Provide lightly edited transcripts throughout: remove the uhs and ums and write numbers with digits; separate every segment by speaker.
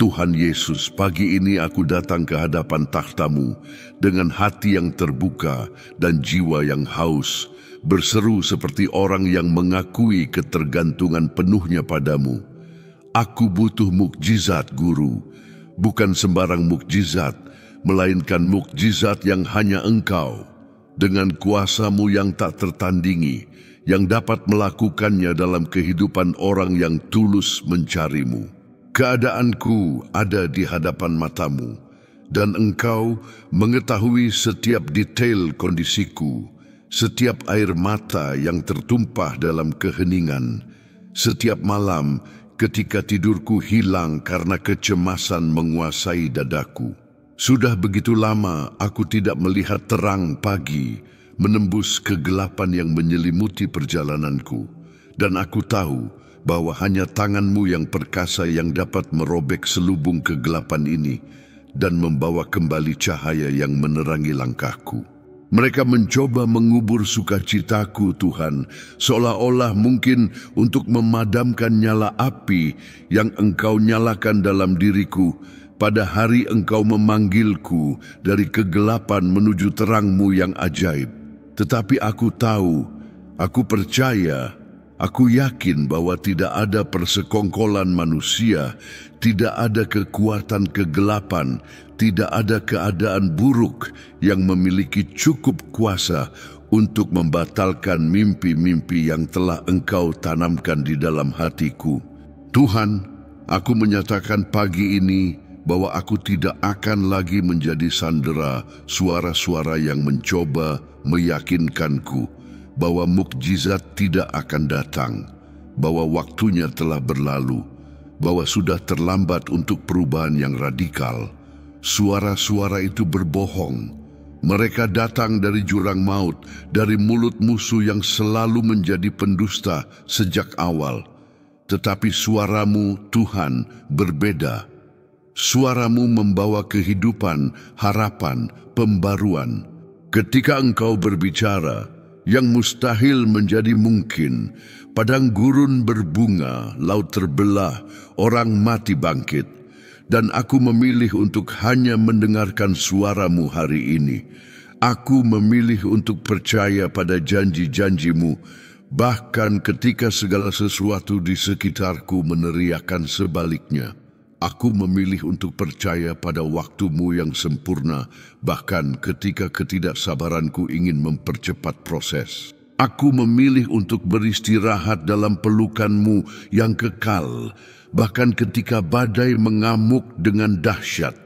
Speaker 1: Tuhan Yesus, pagi ini aku datang ke hadapan takhta-Mu dengan hati yang terbuka dan jiwa yang haus, berseru seperti orang yang mengakui ketergantungan penuhnya padamu. Aku butuh mukjizat, Guru, bukan sembarang mukjizat, melainkan mukjizat yang hanya Engkau, dengan kuasa-Mu yang tak tertandingi, yang dapat melakukannya dalam kehidupan orang yang tulus mencari-Mu. Keadaanku ada di hadapan mata-Mu, dan Engkau mengetahui setiap detail kondisiku, setiap air mata yang tertumpah dalam keheningan, setiap malam ketika tidurku hilang karena kecemasan menguasai dadaku. Sudah begitu lama aku tidak melihat terang pagi menembus kegelapan yang menyelimuti perjalananku, dan aku tahu bahwa hanya tangan-Mu yang perkasa yang dapat merobek selubung kegelapan ini dan membawa kembali cahaya yang menerangi langkahku. Mereka mencoba mengubur sukacitaku, Tuhan, seolah-olah mungkin untuk memadamkan nyala api yang Engkau nyalakan dalam diriku pada hari Engkau memanggilku dari kegelapan menuju terang-Mu yang ajaib. Tetapi aku tahu, aku percaya, aku yakin bahwa tidak ada persekongkolan manusia, tidak ada kekuatan kegelapan, tidak ada keadaan buruk yang memiliki cukup kuasa untuk membatalkan mimpi-mimpi yang telah Engkau tanamkan di dalam hatiku. Tuhan, aku menyatakan pagi ini bahwa aku tidak akan lagi menjadi sandera suara-suara yang mencoba meyakinkanku bahwa mukjizat tidak akan datang, bahwa waktunya telah berlalu, bahwa sudah terlambat untuk perubahan yang radikal. Suara-suara itu berbohong. Mereka datang dari jurang maut, dari mulut musuh yang selalu menjadi pendusta sejak awal. Tetapi suara-Mu, Tuhan, berbeda. Suara-Mu membawa kehidupan, harapan, pembaruan. Ketika Engkau berbicara, yang mustahil menjadi mungkin. Padang gurun berbunga, laut terbelah, orang mati bangkit. Dan aku memilih untuk hanya mendengarkan suara-Mu hari ini. Aku memilih untuk percaya pada janji-janji-Mu, bahkan ketika segala sesuatu di sekitarku meneriakkan sebaliknya. Aku memilih untuk percaya pada waktu-Mu yang sempurna, bahkan ketika ketidaksabaranku ingin mempercepat proses. Aku memilih untuk beristirahat dalam pelukan-Mu yang kekal, bahkan ketika badai mengamuk dengan dahsyat.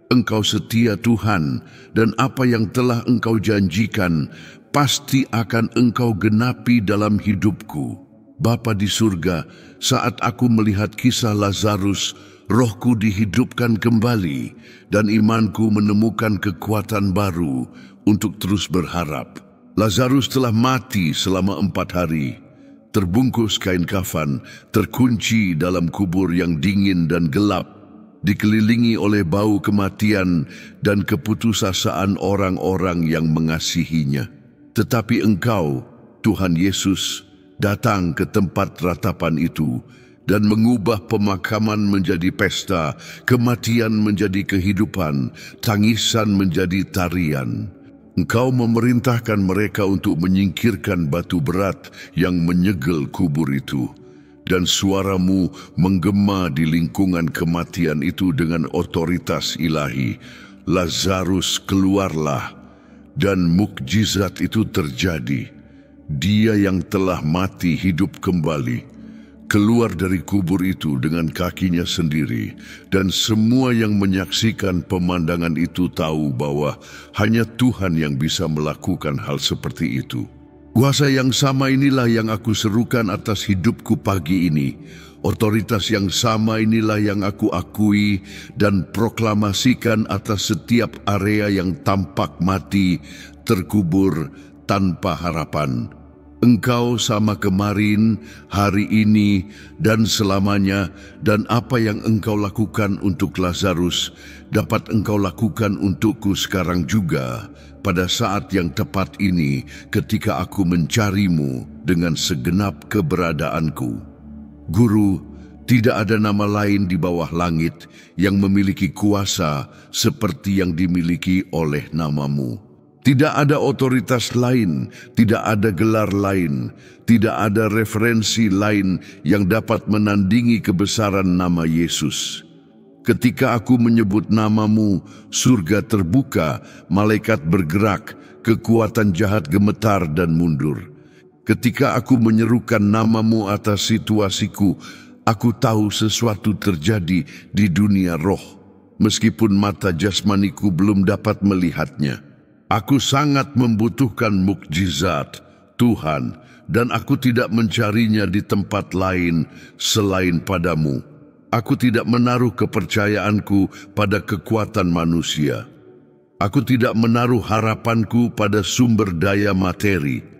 Speaker 1: Engkau setia, Tuhan, dan apa yang telah Engkau janjikan pasti akan Engkau genapi dalam hidupku. Bapa di surga, saat aku melihat kisah Lazarus, rohku dihidupkan kembali dan imanku menemukan kekuatan baru untuk terus berharap. Lazarus telah mati selama 4 hari, terbungkus kain kafan, terkunci dalam kubur yang dingin dan gelap, dikelilingi oleh bau kematian dan keputusasaan orang-orang yang mengasihinya. Tetapi Engkau, Tuhan Yesus, datang ke tempat ratapan itu dan mengubah pemakaman menjadi pesta, kematian menjadi kehidupan, tangisan menjadi tarian. Engkau memerintahkan mereka untuk menyingkirkan batu berat yang menyegel kubur itu, dan suara-Mu menggema di lingkungan kematian itu dengan otoritas ilahi. Lazarus, keluarlah, dan mukjizat itu terjadi. Dia yang telah mati hidup kembali, keluar dari kubur itu dengan kakinya sendiri, dan semua yang menyaksikan pemandangan itu tahu bahwa hanya Tuhan yang bisa melakukan hal seperti itu. Kuasa yang sama inilah yang aku serukan atas hidupku pagi ini. Otoritas yang sama inilah yang aku akui dan proklamasikan atas setiap area yang tampak mati, terkubur, tanpa harapan. Engkau sama kemarin, hari ini, dan selamanya, dan apa yang Engkau lakukan untuk Lazarus dapat Engkau lakukan untukku sekarang juga, pada saat yang tepat ini ketika aku mencari-Mu dengan segenap keberadaanku. Guru, Tidak ada nama lain di bawah langit yang memiliki kuasa seperti yang dimiliki oleh namamu. Tidak ada otoritas lain, tidak ada gelar lain, tidak ada referensi lain yang dapat menandingi kebesaran nama Yesus. Ketika aku menyebut namamu, surga terbuka, malaikat bergerak, kekuatan jahat gemetar dan mundur. Ketika aku menyerukan namamu atas situasiku, aku tahu sesuatu terjadi di dunia roh, meskipun mata jasmaniku belum dapat melihatnya. Aku sangat membutuhkan mukjizat, Tuhan, dan aku tidak mencarinya di tempat lain selain padamu. Aku tidak menaruh kepercayaanku pada kekuatan manusia. Aku tidak menaruh harapanku pada sumber daya materi.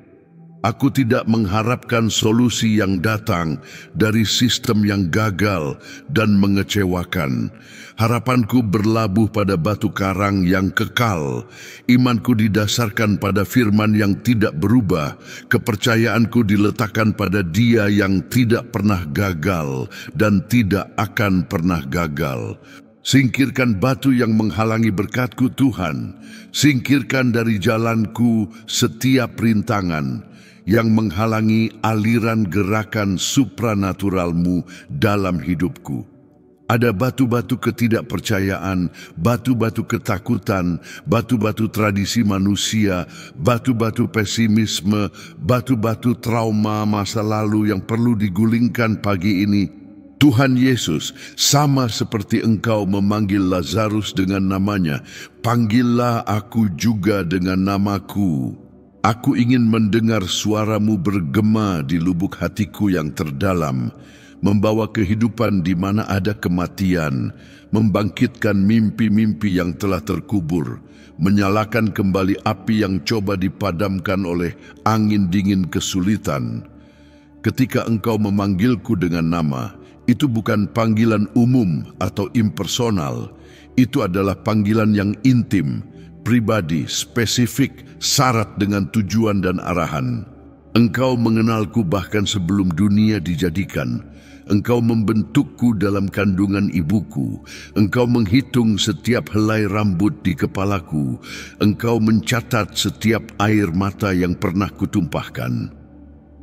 Speaker 1: Aku tidak mengharapkan solusi yang datang dari sistem yang gagal dan mengecewakan. Harapanku berlabuh pada batu karang yang kekal. Imanku didasarkan pada firman yang tidak berubah. Kepercayaanku diletakkan pada Dia yang tidak pernah gagal dan tidak akan pernah gagal. Singkirkan batu yang menghalangi berkat-Ku, Tuhan. Singkirkan dari jalanku setiap rintangan yang menghalangi aliran gerakan supranatural-Mu dalam hidupku. Ada batu-batu ketidakpercayaan, batu-batu ketakutan, batu-batu tradisi manusia, batu-batu pesimisme, batu-batu trauma masa lalu yang perlu digulingkan pagi ini. Tuhan Yesus, sama seperti Engkau memanggil Lazarus dengan namanya, panggillah aku juga dengan namaku. Aku ingin mendengar suaramu bergema di lubuk hatiku yang terdalam, membawa kehidupan di mana ada kematian, membangkitkan mimpi-mimpi yang telah terkubur, menyalakan kembali api yang coba dipadamkan oleh angin dingin kesulitan. Ketika Engkau memanggilku dengan nama, itu bukan panggilan umum atau impersonal, itu adalah panggilan yang intim, pribadi, spesifik, syarat dengan tujuan dan arahan. Engkau mengenalku bahkan sebelum dunia dijadikan. Engkau membentukku dalam kandungan ibuku. Engkau menghitung setiap helai rambut di kepalaku. Engkau mencatat setiap air mata yang pernah kutumpahkan.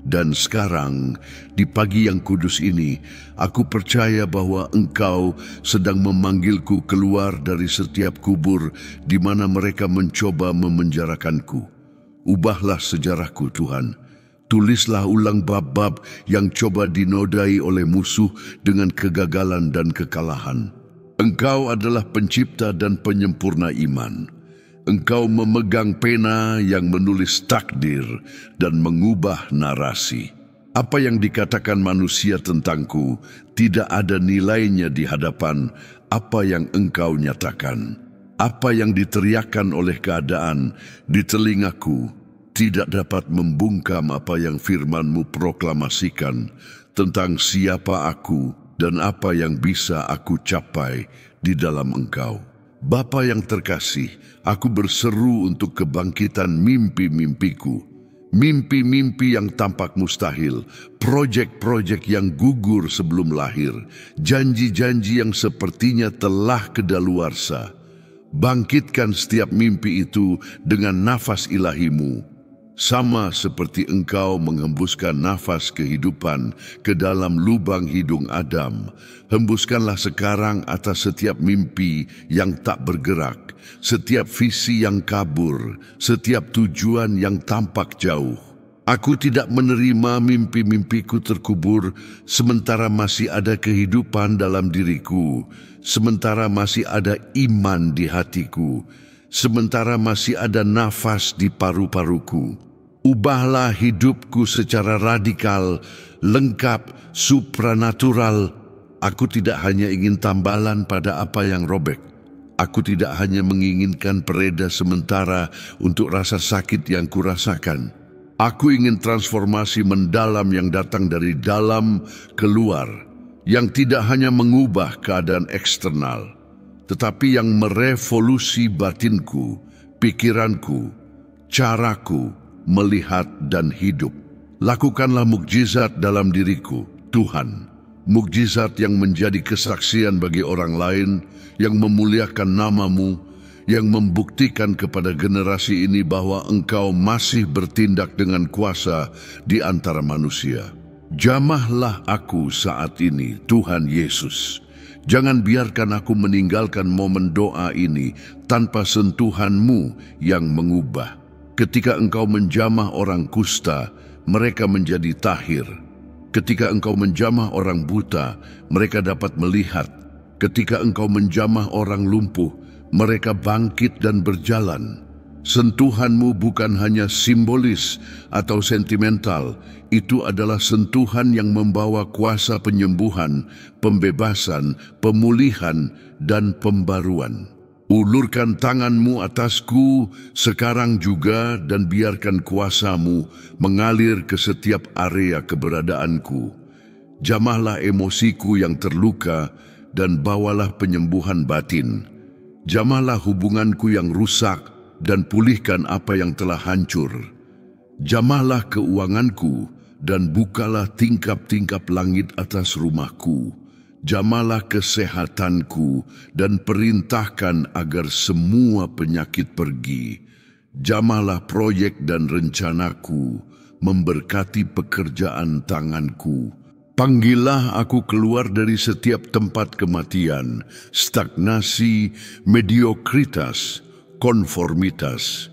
Speaker 1: Dan sekarang, di pagi yang kudus ini, aku percaya bahwa Engkau sedang memanggilku keluar dari setiap kubur di mana mereka mencoba memenjarakanku. Ubahlah sejarahku, Tuhan. Tulislah ulang bab-bab yang coba dinodai oleh musuh dengan kegagalan dan kekalahan. Engkau adalah pencipta dan penyempurna iman. Engkau memegang pena yang menulis takdir dan mengubah narasi. Apa yang dikatakan manusia tentangku tidak ada nilainya di hadapan apa yang Engkau nyatakan. Apa yang diteriakkan oleh keadaan di telingaku tidak dapat membungkam apa yang firman-Mu proklamasikan tentang siapa aku dan apa yang bisa aku capai di dalam Engkau. Bapa yang terkasih, aku berseru untuk kebangkitan mimpi-mimpiku. Mimpi-mimpi yang tampak mustahil, proyek-proyek yang gugur sebelum lahir, janji-janji yang sepertinya telah kedaluarsa. Bangkitkan setiap mimpi itu dengan nafas ilahi-Mu. Sama seperti Engkau menghembuskan nafas kehidupan ke dalam lubang hidung Adam, hembuskanlah sekarang atas setiap mimpi yang tak bergerak, setiap visi yang kabur, setiap tujuan yang tampak jauh. Aku tidak menerima mimpi-mimpiku terkubur sementara masih ada kehidupan dalam diriku, sementara masih ada iman di hatiku, sementara masih ada nafas di paru-paruku. Ubahlah hidupku secara radikal, lengkap, supranatural. Aku tidak hanya ingin tambalan pada apa yang robek. Aku tidak hanya menginginkan pereda sementara untuk rasa sakit yang kurasakan. Aku ingin transformasi mendalam yang datang dari dalam keluar, yang tidak hanya mengubah keadaan eksternal, tetapi yang merevolusi batinku, pikiranku, caraku melihat dan hidup. Lakukanlah mukjizat dalam diriku, Tuhan. mukjizat yang menjadi kesaksian bagi orang lain, yang memuliakan namamu, yang membuktikan kepada generasi ini bahwa Engkau masih bertindak dengan kuasa di antara manusia. Jamahlah aku saat ini, Tuhan Yesus. Jangan biarkan aku meninggalkan momen doa ini tanpa sentuhan-Mu yang mengubah. Ketika Engkau menjamah orang kusta, mereka menjadi tahir. Ketika Engkau menjamah orang buta, mereka dapat melihat. Ketika Engkau menjamah orang lumpuh, mereka bangkit dan berjalan. Sentuhan-Mu bukan hanya simbolis atau sentimental, itu adalah sentuhan yang membawa kuasa penyembuhan, pembebasan, pemulihan, dan pembaruan. Ulurkan tangan-Mu atasku sekarang juga dan biarkan kuasa-Mu mengalir ke setiap area keberadaanku. Jamahlah emosiku yang terluka dan bawalah penyembuhan batin. Jamahlah hubunganku yang rusak dan pulihkan apa yang telah hancur. Jamahlah keuanganku dan bukalah tingkap-tingkap langit atas rumahku. Jamahlah kesehatanku dan perintahkan agar semua penyakit pergi. Jamahlah proyek dan rencanaku, memberkati pekerjaan tanganku. Panggillah aku keluar dari setiap tempat kematian, stagnasi, mediokritas, konformitas.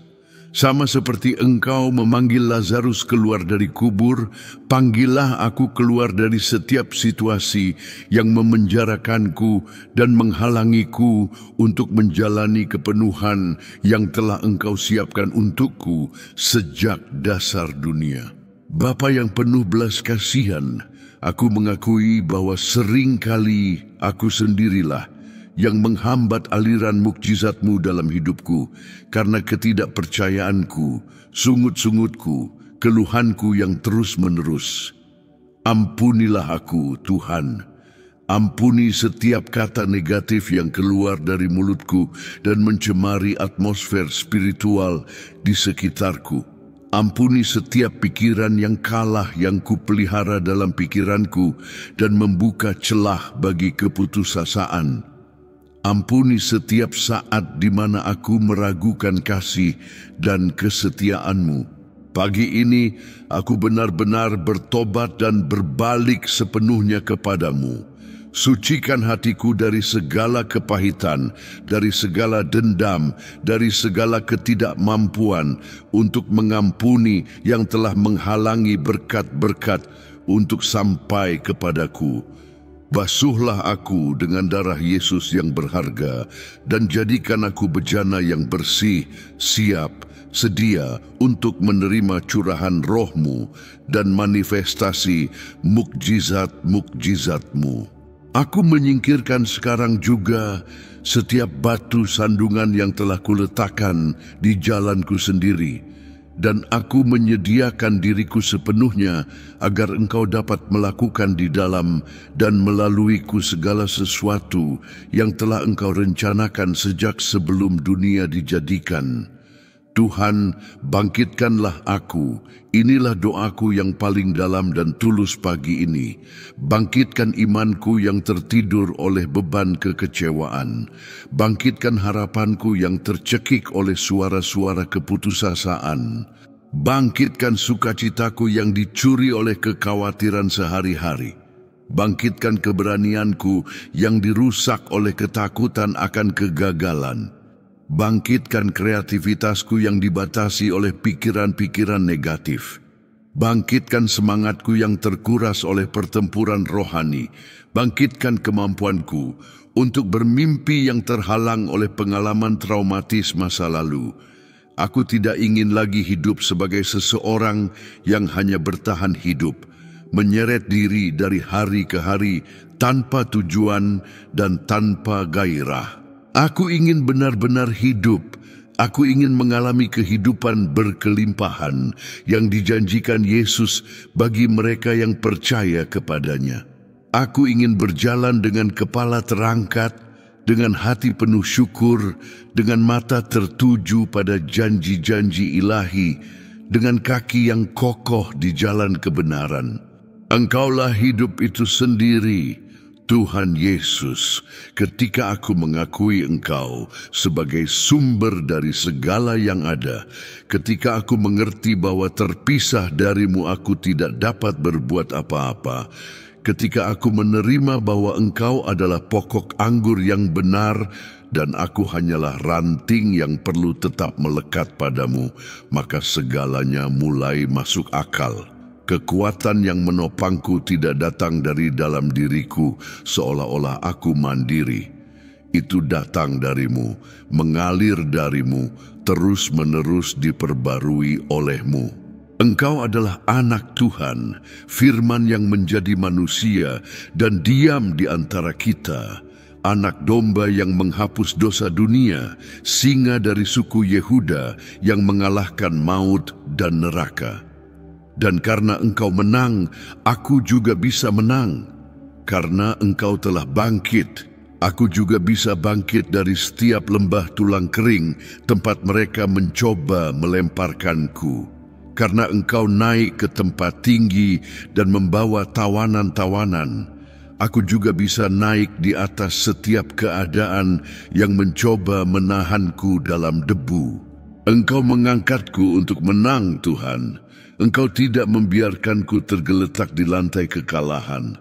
Speaker 1: Sama seperti Engkau memanggil Lazarus keluar dari kubur, panggillah aku keluar dari setiap situasi yang memenjarakanku dan menghalangiku untuk menjalani kepenuhan yang telah Engkau siapkan untukku sejak dasar dunia. Bapa yang penuh belas kasihan, aku mengakui bahwa seringkali aku sendirilah yang menghambat aliran mukjizat-Mu dalam hidupku karena ketidakpercayaanku, sungut-sungutku, keluhanku yang terus-menerus. Ampunilah aku, Tuhan. Ampuni setiap kata negatif yang keluar dari mulutku dan mencemari atmosfer spiritual di sekitarku. Ampuni setiap pikiran yang kalah yang kupelihara dalam pikiranku dan membuka celah bagi keputusasaan. Ampuni setiap saat di mana aku meragukan kasih dan kesetiaan-Mu. Pagi ini aku benar-benar bertobat dan berbalik sepenuhnya kepadamu. Sucikan hatiku dari segala kepahitan, dari segala dendam, dari segala ketidakmampuan untuk mengampuni yang telah menghalangi berkat-berkat untuk sampai kepadaku. Basuhlah aku dengan darah Yesus yang berharga dan jadikan aku bejana yang bersih, siap, sedia untuk menerima curahan roh-Mu dan manifestasi mukjizat-mukjizat-Mu. Aku menyingkirkan sekarang juga setiap batu sandungan yang telah kuletakkan di jalanku sendiri, dan aku menyediakan diriku sepenuhnya agar Engkau dapat melakukan di dalam dan melaluiku segala sesuatu yang telah Engkau rencanakan sejak sebelum dunia dijadikan. Tuhan, bangkitkanlah aku. Inilah doaku yang paling dalam dan tulus pagi ini. Bangkitkan imanku yang tertidur oleh beban kekecewaan. Bangkitkan harapanku yang tercekik oleh suara-suara keputusasaan. Bangkitkan sukacitaku yang dicuri oleh kekhawatiran sehari-hari. Bangkitkan keberanianku yang dirusak oleh ketakutan akan kegagalan. Bangkitkan kreativitasku yang dibatasi oleh pikiran-pikiran negatif. Bangkitkan semangatku yang terkuras oleh pertempuran rohani. Bangkitkan kemampuanku untuk bermimpi yang terhalang oleh pengalaman traumatis masa lalu. Aku tidak ingin lagi hidup sebagai seseorang yang hanya bertahan hidup, menyeret diri dari hari ke hari tanpa tujuan dan tanpa gairah. Aku ingin benar-benar hidup. Aku ingin mengalami kehidupan berkelimpahan yang dijanjikan Yesus bagi mereka yang percaya kepadanya. Aku ingin berjalan dengan kepala terangkat, dengan hati penuh syukur, dengan mata tertuju pada janji-janji ilahi, dengan kaki yang kokoh di jalan kebenaran. Engkaulah hidup itu sendiri, Tuhan Yesus, ketika aku mengakui Engkau sebagai sumber dari segala yang ada, ketika aku mengerti bahwa terpisah darimu aku tidak dapat berbuat apa-apa, ketika aku menerima bahwa Engkau adalah pokok anggur yang benar dan aku hanyalah ranting yang perlu tetap melekat padamu, maka segalanya mulai masuk akal. Kekuatan yang menopangku tidak datang dari dalam diriku, seolah-olah aku mandiri. Itu datang darimu, mengalir darimu, terus-menerus diperbarui olehmu. Engkau adalah anak Tuhan, firman yang menjadi manusia dan diam di antara kita. Anak domba yang menghapus dosa dunia, singa dari suku Yehuda yang mengalahkan maut dan neraka. Dan karena Engkau menang, aku juga bisa menang. Karena Engkau telah bangkit, aku juga bisa bangkit dari setiap lembah tulang kering, tempat mereka mencoba melemparkanku. Karena Engkau naik ke tempat tinggi dan membawa tawanan-tawanan, aku juga bisa naik di atas setiap keadaan yang mencoba menahanku dalam debu. Engkau mengangkatku untuk menang, Tuhan. Engkau tidak membiarkanku tergeletak di lantai kekalahan,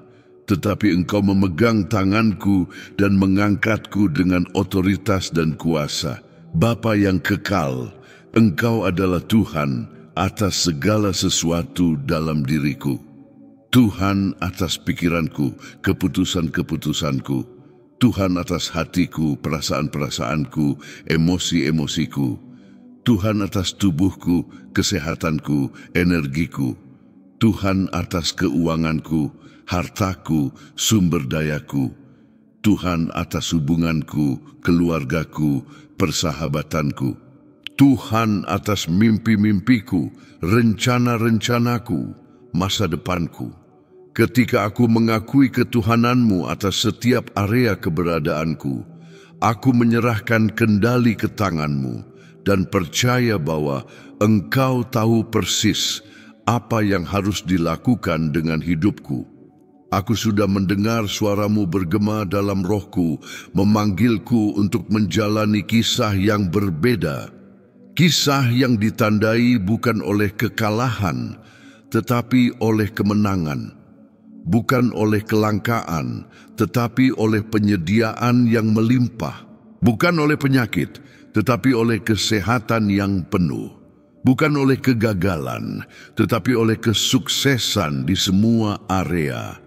Speaker 1: tetapi Engkau memegang tanganku dan mengangkatku dengan otoritas dan kuasa. Bapa yang kekal, Engkau adalah Tuhan atas segala sesuatu dalam diriku. Tuhan atas pikiranku, keputusan-keputusanku. Tuhan atas hatiku, perasaan-perasaanku, emosi-emosiku. Tuhan atas tubuhku, kesehatanku, energiku. Tuhan atas keuanganku, hartaku, sumber dayaku. Tuhan atas hubunganku, keluargaku, persahabatanku. Tuhan atas mimpi-mimpiku, rencana-rencanaku, masa depanku. Ketika aku mengakui ketuhananmu atas setiap area keberadaanku, aku menyerahkan kendali ke tanganmu dan percaya bahwa Engkau tahu persis apa yang harus dilakukan dengan hidupku. Aku sudah mendengar suaramu bergema dalam rohku, memanggilku untuk menjalani kisah yang berbeda. Kisah yang ditandai bukan oleh kekalahan, tetapi oleh kemenangan. Bukan oleh kelangkaan, tetapi oleh penyediaan yang melimpah. Bukan oleh penyakit, tetapi oleh kesehatan yang penuh. Bukan oleh kegagalan, tetapi oleh kesuksesan di semua area.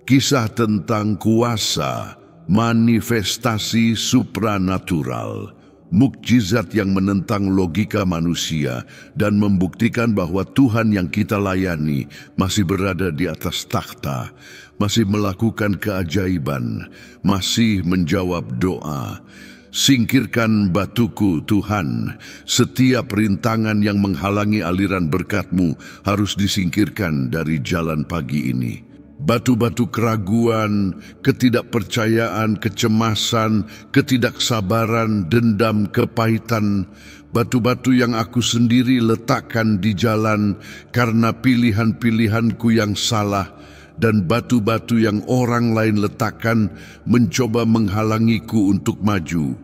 Speaker 1: Kisah tentang kuasa, manifestasi supranatural, mukjizat yang menentang logika manusia dan membuktikan bahwa Tuhan yang kita layani masih berada di atas takhta, masih melakukan keajaiban, masih menjawab doa. Singkirkan batuku, Tuhan. Setiap rintangan yang menghalangi aliran berkat-Mu harus disingkirkan dari jalan pagi ini. Batu-batu keraguan, ketidakpercayaan, kecemasan, ketidaksabaran, dendam, kepahitan, batu-batu yang aku sendiri letakkan di jalan karena pilihan-pilihanku yang salah, dan batu-batu yang orang lain letakkan mencoba menghalangiku untuk maju.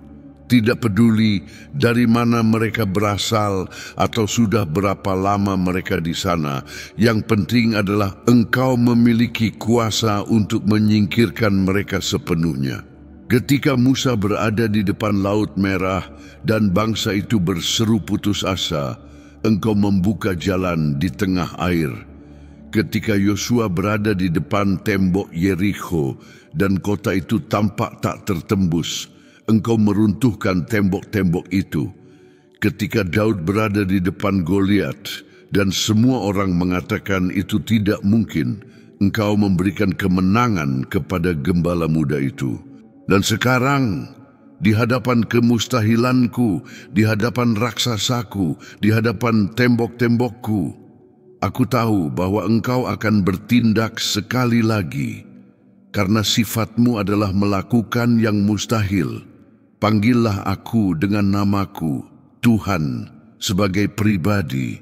Speaker 1: Tidak peduli dari mana mereka berasal atau sudah berapa lama mereka di sana. Yang penting adalah Engkau memiliki kuasa untuk menyingkirkan mereka sepenuhnya. Ketika Musa berada di depan Laut Merah dan bangsa itu berseru putus asa, Engkau membuka jalan di tengah air. Ketika Yosua berada di depan tembok Yerikho dan kota itu tampak tak tertembus, Engkau meruntuhkan tembok-tembok itu. Ketika Daud berada di depan Goliat dan semua orang mengatakan itu tidak mungkin, Engkau memberikan kemenangan kepada gembala muda itu. Dan sekarang, di hadapan kemustahilanku, di hadapan raksasaku, di hadapan tembok-tembokku, aku tahu bahwa Engkau akan bertindak sekali lagi, karena sifat-Mu adalah melakukan yang mustahil. Panggillah aku dengan namaku, Tuhan, sebagai pribadi.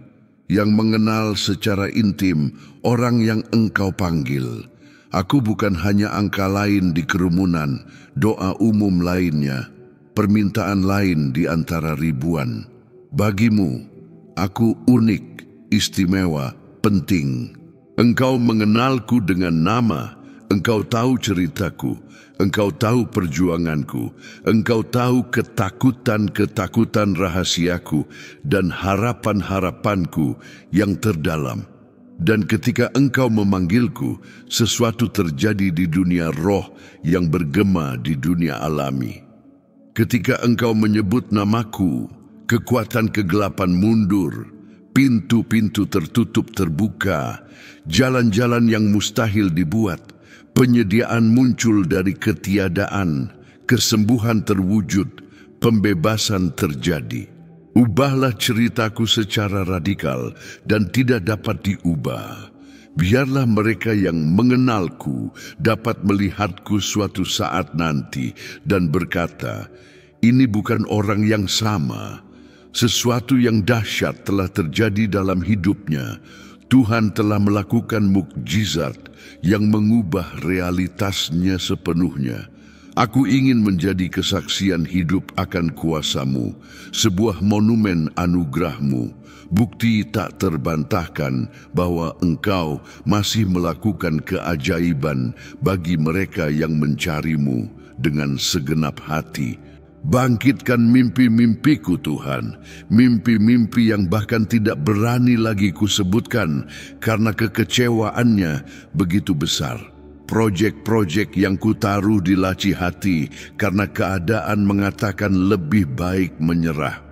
Speaker 1: yang mengenal secara intim orang yang Engkau panggil. Aku bukan hanya angka lain di kerumunan, doa umum lainnya, permintaan lain di antara ribuan. Bagimu, aku unik, istimewa, penting. Engkau mengenalku dengan nama, Engkau tahu ceritaku, Engkau tahu perjuanganku, Engkau tahu ketakutan-ketakutan rahasiaku dan harapan-harapanku yang terdalam. Dan ketika Engkau memanggilku, sesuatu terjadi di dunia roh yang bergema di dunia alami. Ketika Engkau menyebut namaku, kekuatan kegelapan mundur, pintu-pintu tertutup terbuka, jalan-jalan yang mustahil dibuat, penyediaan muncul dari ketiadaan, kesembuhan terwujud, pembebasan terjadi. Ubahlah ceritaku secara radikal dan tidak dapat diubah. Biarlah mereka yang mengenalku dapat melihatku suatu saat nanti dan berkata, ini bukan orang yang sama. Sesuatu yang dahsyat telah terjadi dalam hidupnya. Tuhan telah melakukan mukjizat yang mengubah realitasnya sepenuhnya. Aku ingin menjadi kesaksian hidup akan kuasa-Mu, sebuah monumen anugerah-Mu, bukti tak terbantahkan bahwa Engkau masih melakukan keajaiban bagi mereka yang mencari-Mu dengan segenap hati. Bangkitkan mimpi-mimpiku Tuhan, mimpi-mimpi yang bahkan tidak berani lagi kusebutkan karena kekecewaannya begitu besar. Projek-projek yang kutaruh di laci hati karena keadaan mengatakan lebih baik menyerah.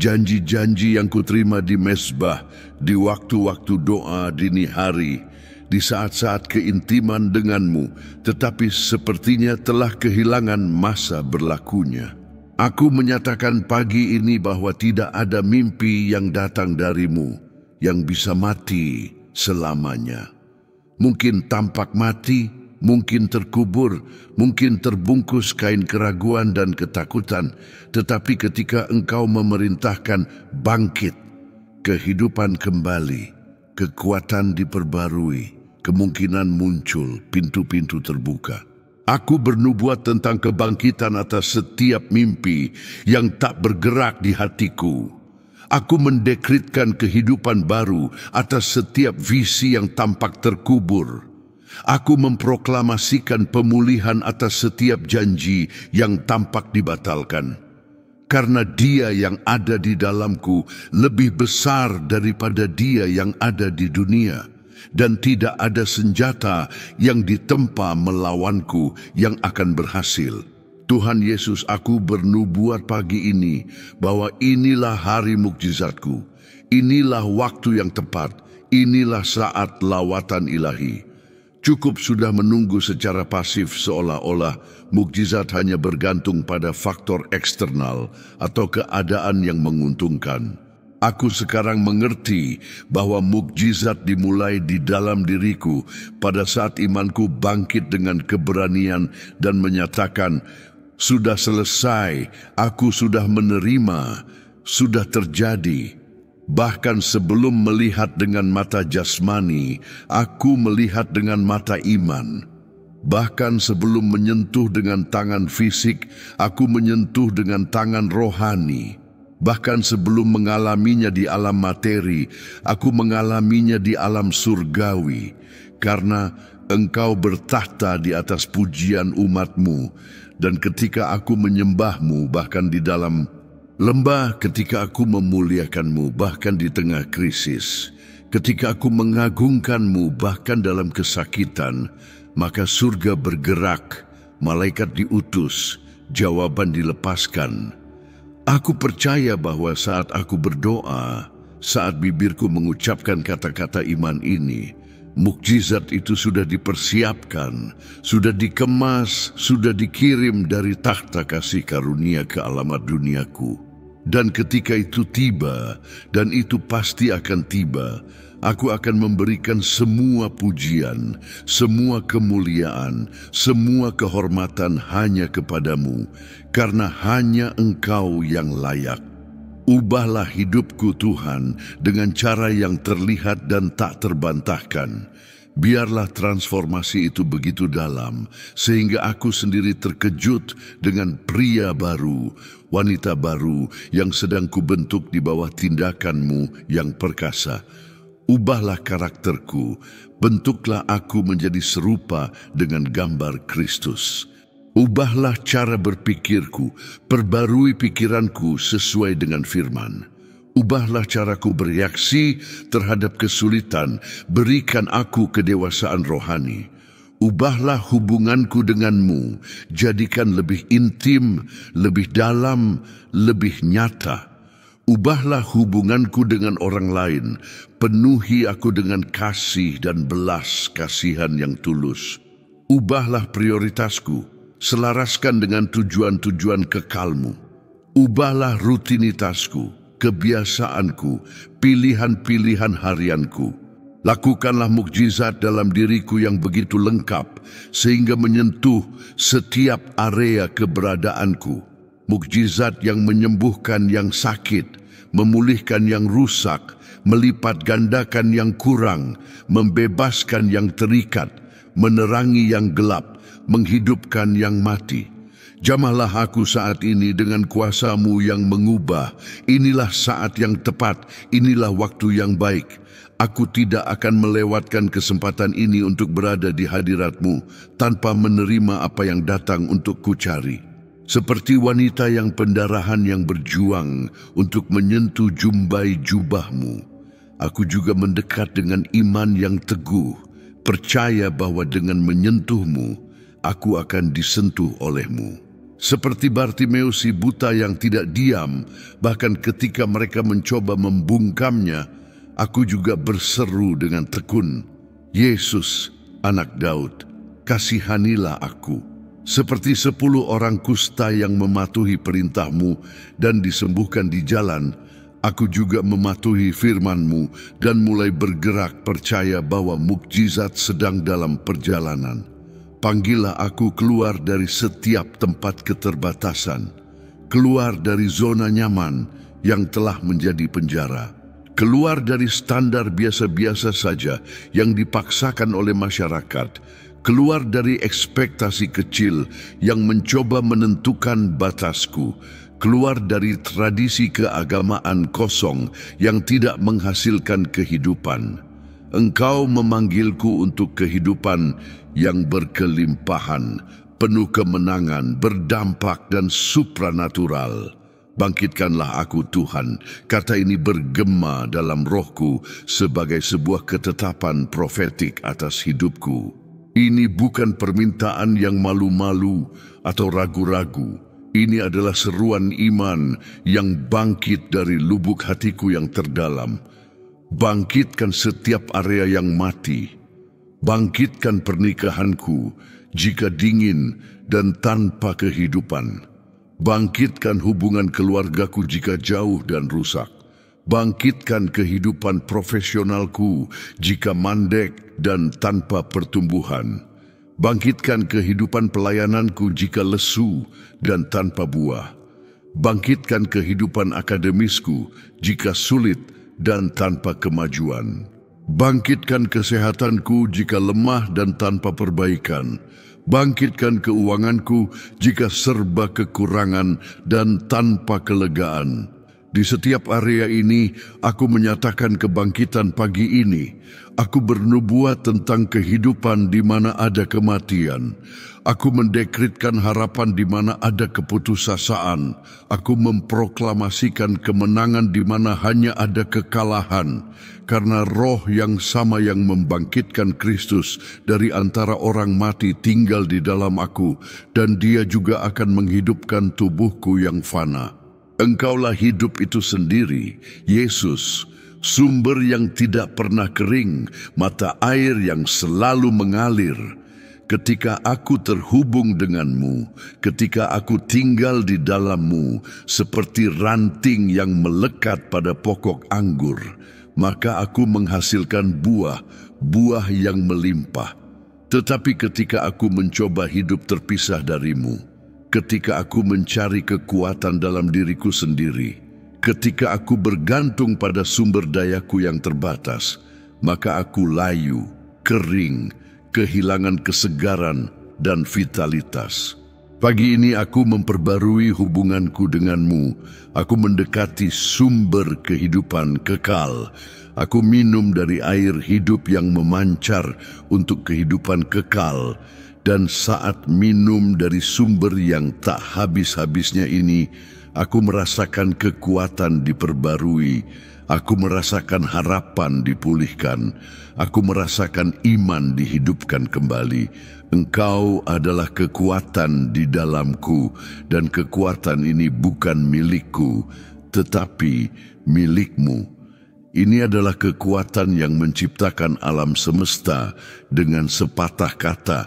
Speaker 1: Janji-janji yang kuterima di mezbah, di waktu-waktu doa dini hari, di saat-saat keintiman denganmu, tetapi sepertinya telah kehilangan masa berlakunya. Aku menyatakan pagi ini bahwa tidak ada mimpi yang datang darimu yang bisa mati selamanya. Mungkin tampak mati, mungkin terkubur, mungkin terbungkus kain keraguan dan ketakutan, tetapi ketika Engkau memerintahkan bangkit, kehidupan kembali, kekuatan diperbarui, kemungkinan muncul, pintu-pintu terbuka. Aku bernubuat tentang kebangkitan atas setiap mimpi yang tak bergerak di hatiku. Aku mendekritkan kehidupan baru atas setiap visi yang tampak terkubur. Aku memproklamasikan pemulihan atas setiap janji yang tampak dibatalkan. Karena Dia yang ada di dalamku lebih besar daripada dia yang ada di dunia. Dan tidak ada senjata yang ditempa melawanku yang akan berhasil. Tuhan Yesus, aku bernubuat pagi ini bahwa inilah hari mukjizatku. Inilah waktu yang tepat. Inilah saat lawatan ilahi. Cukup sudah menunggu secara pasif seolah-olah mukjizat hanya bergantung pada faktor eksternal atau keadaan yang menguntungkan. Aku sekarang mengerti bahwa mukjizat dimulai di dalam diriku pada saat imanku bangkit dengan keberanian dan menyatakan, sudah selesai, aku sudah menerima, sudah terjadi. Bahkan sebelum melihat dengan mata jasmani, aku melihat dengan mata iman. Bahkan sebelum menyentuh dengan tangan fisik, aku menyentuh dengan tangan rohani. Bahkan sebelum mengalaminya di alam materi, aku mengalaminya di alam surgawi. Karena Engkau bertahta di atas pujian umat-Mu. Dan ketika aku menyembah-Mu, bahkan di dalam lembah, ketika aku memuliakan-Mu, bahkan di tengah krisis, ketika aku mengagungkan-Mu, bahkan dalam kesakitan, maka surga bergerak, malaikat diutus, jawaban dilepaskan. Aku percaya bahwa saat aku berdoa, saat bibirku mengucapkan kata-kata iman ini, mukjizat itu sudah dipersiapkan, sudah dikemas, sudah dikirim dari takhta kasih karunia ke alamat duniaku. Dan ketika itu tiba, dan itu pasti akan tiba, aku akan memberikan semua pujian, semua kemuliaan, semua kehormatan hanya kepadamu, karena hanya Engkau yang layak. Ubahlah hidupku Tuhan dengan cara yang terlihat dan tak terbantahkan. Biarlah transformasi itu begitu dalam, sehingga aku sendiri terkejut dengan pria baru, wanita baru yang sedang kubentuk di bawah tindakan-Mu yang perkasa. Ubahlah karakterku, bentuklah aku menjadi serupa dengan gambar Kristus. Ubahlah cara berpikirku, perbarui pikiranku sesuai dengan firman. Ubahlah caraku bereaksi terhadap kesulitan, berikan aku kedewasaan rohani. Ubahlah hubunganku denganmu, jadikan lebih intim, lebih dalam, lebih nyata. Ubahlah hubunganku dengan orang lain, penuhi aku dengan kasih dan belas kasihan yang tulus. Ubahlah prioritasku, selaraskan dengan tujuan-tujuan kekalmu. Ubahlah rutinitasku, kebiasaanku, pilihan-pilihan harianku. Lakukanlah mukjizat dalam diriku yang begitu lengkap, sehingga menyentuh setiap area keberadaanku. Mukjizat yang menyembuhkan yang sakit, memulihkan yang rusak, melipat gandakan yang kurang, membebaskan yang terikat, menerangi yang gelap, menghidupkan yang mati. Jamahlah aku saat ini dengan kuasa-Mu yang mengubah. Inilah saat yang tepat, inilah waktu yang baik. Aku tidak akan melewatkan kesempatan ini untuk berada di hadirat-Mu tanpa menerima apa yang datang untuk kucari. Seperti wanita yang pendarahan yang berjuang untuk menyentuh jumbai jubah-Mu, aku juga mendekat dengan iman yang teguh, percaya bahwa dengan menyentuh-Mu, aku akan disentuh oleh-Mu. Seperti Bartimeus si buta yang tidak diam, bahkan ketika mereka mencoba membungkamnya, aku juga berseru dengan tekun, Yesus, anak Daud, kasihanilah aku. Seperti 10 orang kusta yang mematuhi perintah-Mu dan disembuhkan di jalan, aku juga mematuhi firman-Mu dan mulai bergerak percaya bahwa mukjizat sedang dalam perjalanan. Panggillah aku keluar dari setiap tempat keterbatasan, keluar dari zona nyaman yang telah menjadi penjara, keluar dari standar biasa-biasa saja yang dipaksakan oleh masyarakat, keluar dari ekspektasi kecil yang mencoba menentukan batasku, keluar dari tradisi keagamaan kosong yang tidak menghasilkan kehidupan. Engkau memanggilku untuk kehidupan yang berkelimpahan, penuh kemenangan, berdampak dan supranatural. Bangkitkanlah aku Tuhan, kata ini bergema dalam rohku sebagai sebuah ketetapan profetik atas hidupku. Ini bukan permintaan yang malu-malu atau ragu-ragu. Ini adalah seruan iman yang bangkit dari lubuk hatiku yang terdalam. Bangkitkan setiap area yang mati. Bangkitkan pernikahanku jika dingin dan tanpa kehidupan. Bangkitkan hubungan keluargaku jika jauh dan rusak. Bangkitkan kehidupan profesionalku jika mandek dan tanpa pertumbuhan. Bangkitkan kehidupan pelayananku jika lesu dan tanpa buah. Bangkitkan kehidupan akademisku jika sulit dan tanpa kemajuan. Bangkitkan kesehatanku jika lemah dan tanpa perbaikan. Bangkitkan keuanganku jika serba kekurangan dan tanpa kelegaan. Di setiap area ini, aku menyatakan kebangkitan pagi ini. Aku bernubuat tentang kehidupan di mana ada kematian. Aku mendekretkan harapan di mana ada keputusasaan. Aku memproklamasikan kemenangan di mana hanya ada kekalahan. Karena roh yang sama yang membangkitkan Kristus dari antara orang mati tinggal di dalam aku, dan Dia juga akan menghidupkan tubuhku yang fana. Engkaulah hidup itu sendiri, Yesus, sumber yang tidak pernah kering, mata air yang selalu mengalir. Ketika aku terhubung denganmu, ketika aku tinggal di dalammu, seperti ranting yang melekat pada pokok anggur, maka aku menghasilkan buah yang melimpah. Tetapi ketika aku mencoba hidup terpisah darimu, ketika aku mencari kekuatan dalam diriku sendiri, Ketika aku bergantung pada sumber dayaku yang terbatas, maka aku layu, kering, kehilangan kesegaran dan vitalitas. Pagi ini aku memperbarui hubunganku denganmu. Aku mendekati sumber kehidupan kekal. Aku minum dari air hidup yang memancar untuk kehidupan kekal. Dan saat minum dari sumber yang tak habis-habisnya ini, aku merasakan kekuatan diperbarui. Aku merasakan harapan dipulihkan. Aku merasakan iman dihidupkan kembali. Engkau adalah kekuatan di dalamku, dan kekuatan ini bukan milikku, tetapi milikmu. Ini adalah kekuatan yang menciptakan alam semesta dengan sepatah kata.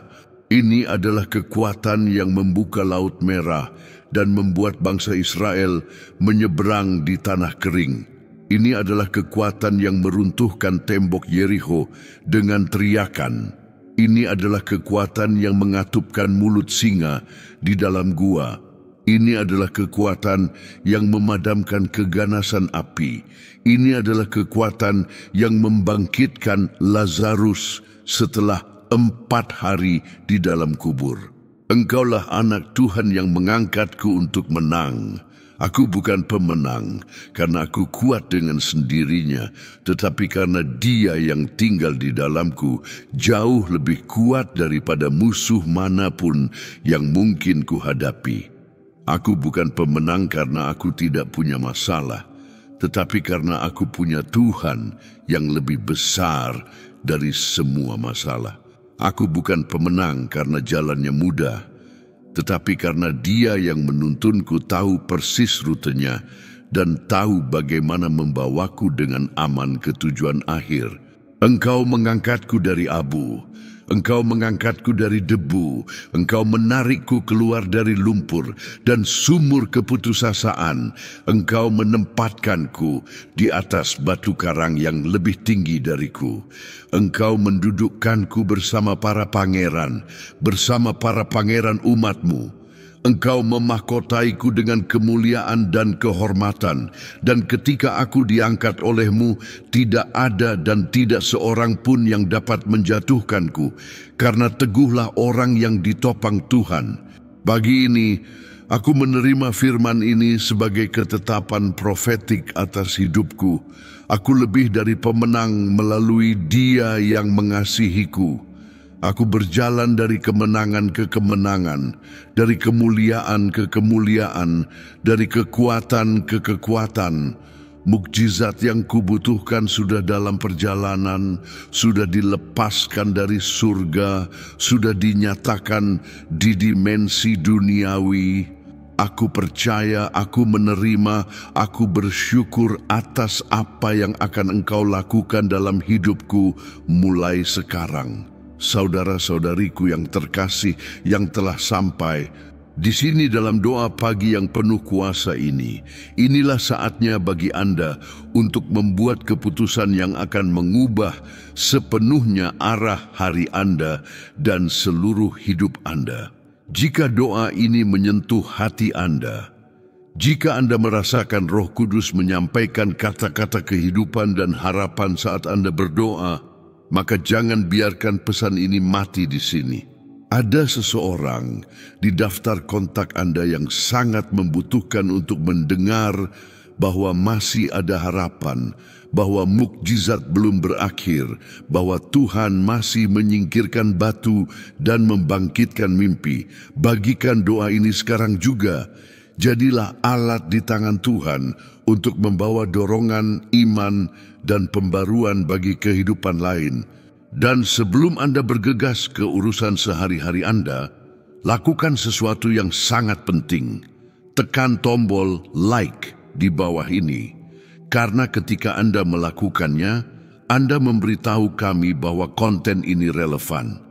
Speaker 1: Ini adalah kekuatan yang membuka Laut Merah dan membuat bangsa Israel menyeberang di tanah kering. Ini adalah kekuatan yang meruntuhkan tembok Yerikho dengan teriakan. Ini adalah kekuatan yang mengatupkan mulut singa di dalam gua. Ini adalah kekuatan yang memadamkan keganasan api. Ini adalah kekuatan yang membangkitkan Lazarus setelah 4 hari di dalam kubur. Engkaulah anak Tuhan yang mengangkatku untuk menang. Aku bukan pemenang karena aku kuat dengan sendirinya, tetapi karena Dia yang tinggal di dalamku jauh lebih kuat daripada musuh manapun yang mungkin kuhadapi. Aku bukan pemenang karena aku tidak punya masalah, tetapi karena aku punya Tuhan yang lebih besar dari semua masalah. Aku bukan pemenang karena jalannya mudah, tetapi karena Dia yang menuntunku tahu persis rutenya dan tahu bagaimana membawaku dengan aman ke tujuan akhir. Engkau mengangkatku dari abu, Engkau mengangkatku dari debu, Engkau menarikku keluar dari lumpur dan sumur keputusasaan. Engkau menempatkanku di atas batu karang yang lebih tinggi dariku. Engkau mendudukkanku bersama para pangeran umatmu. Engkau memahkotaiku dengan kemuliaan dan kehormatan, dan ketika aku diangkat olehmu, tidak ada dan tidak seorang pun yang dapat menjatuhkanku, karena teguhlah orang yang ditopang Tuhan. Pagi ini, aku menerima firman ini sebagai ketetapan profetik atas hidupku. Aku lebih dari pemenang melalui Dia yang mengasihiku. Aku berjalan dari kemenangan ke kemenangan, dari kemuliaan ke kemuliaan, dari kekuatan ke kekuatan. Mukjizat yang kubutuhkan sudah dalam perjalanan, sudah dilepaskan dari surga, sudah dinyatakan di dimensi duniawi. Aku percaya, aku menerima, aku bersyukur atas apa yang akan Engkau lakukan dalam hidupku mulai sekarang. Saudara-saudariku yang terkasih yang telah sampai di sini dalam doa pagi yang penuh kuasa ini, inilah saatnya bagi Anda untuk membuat keputusan yang akan mengubah sepenuhnya arah hari Anda dan seluruh hidup Anda. Jika doa ini menyentuh hati Anda, jika Anda merasakan Roh Kudus menyampaikan kata-kata kehidupan dan harapan saat Anda berdoa, maka jangan biarkan pesan ini mati di sini. Ada seseorang di daftar kontak Anda yang sangat membutuhkan untuk mendengar bahwa masih ada harapan, bahwa mukjizat belum berakhir, bahwa Tuhan masih menyingkirkan batu dan membangkitkan mimpi. Bagikan doa ini sekarang juga. Jadilah alat di tangan Tuhan untuk membawa dorongan, iman, dan pembaruan bagi kehidupan lain. Dan sebelum Anda bergegas ke urusan sehari-hari Anda, lakukan sesuatu yang sangat penting. Tekan tombol like di bawah ini. Karena ketika Anda melakukannya, Anda memberitahu kami bahwa konten ini relevan,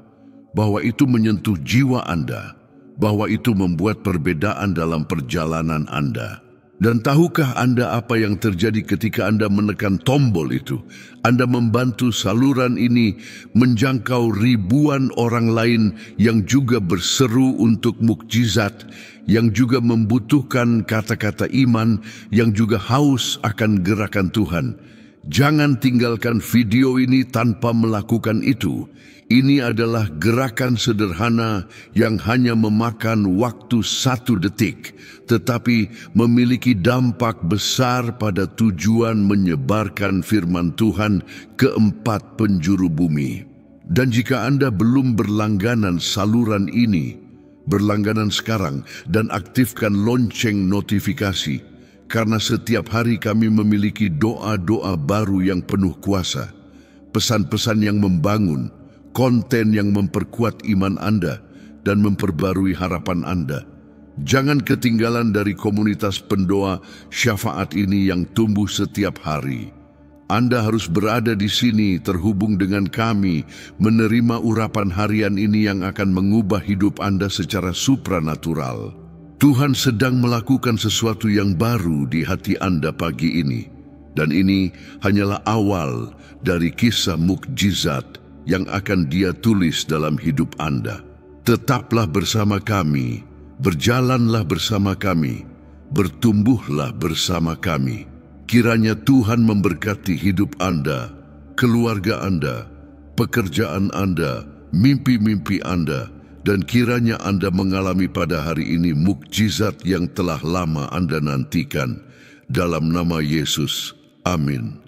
Speaker 1: bahwa itu menyentuh jiwa Anda, bahwa itu membuat perbedaan dalam perjalanan Anda. Dan tahukah Anda apa yang terjadi ketika Anda menekan tombol itu? Anda membantu saluran ini menjangkau ribuan orang lain yang juga berseru untuk mukjizat, yang juga membutuhkan kata-kata iman, yang juga haus akan gerakan Tuhan. Jangan tinggalkan video ini tanpa melakukan itu. Ini adalah gerakan sederhana yang hanya memakan waktu 1 detik, tetapi memiliki dampak besar pada tujuan menyebarkan firman Tuhan ke 4 penjuru bumi. Dan jika Anda belum berlangganan saluran ini, berlangganan sekarang dan aktifkan lonceng notifikasi, karena setiap hari kami memiliki doa-doa baru yang penuh kuasa, pesan-pesan yang membangun, konten yang memperkuat iman Anda dan memperbarui harapan Anda. Jangan ketinggalan dari komunitas pendoa syafaat ini yang tumbuh setiap hari. Anda harus berada di sini terhubung dengan kami, menerima urapan harian ini yang akan mengubah hidup Anda secara supranatural. Tuhan sedang melakukan sesuatu yang baru di hati Anda pagi ini. Dan ini hanyalah awal dari kisah mukjizat yang akan Dia tulis dalam hidup Anda. Tetaplah bersama kami, berjalanlah bersama kami, bertumbuhlah bersama kami. Kiranya Tuhan memberkati hidup Anda, keluarga Anda, pekerjaan Anda, mimpi-mimpi Anda, dan kiranya Anda mengalami pada hari ini mukjizat yang telah lama Anda nantikan. Dalam nama Yesus, amin.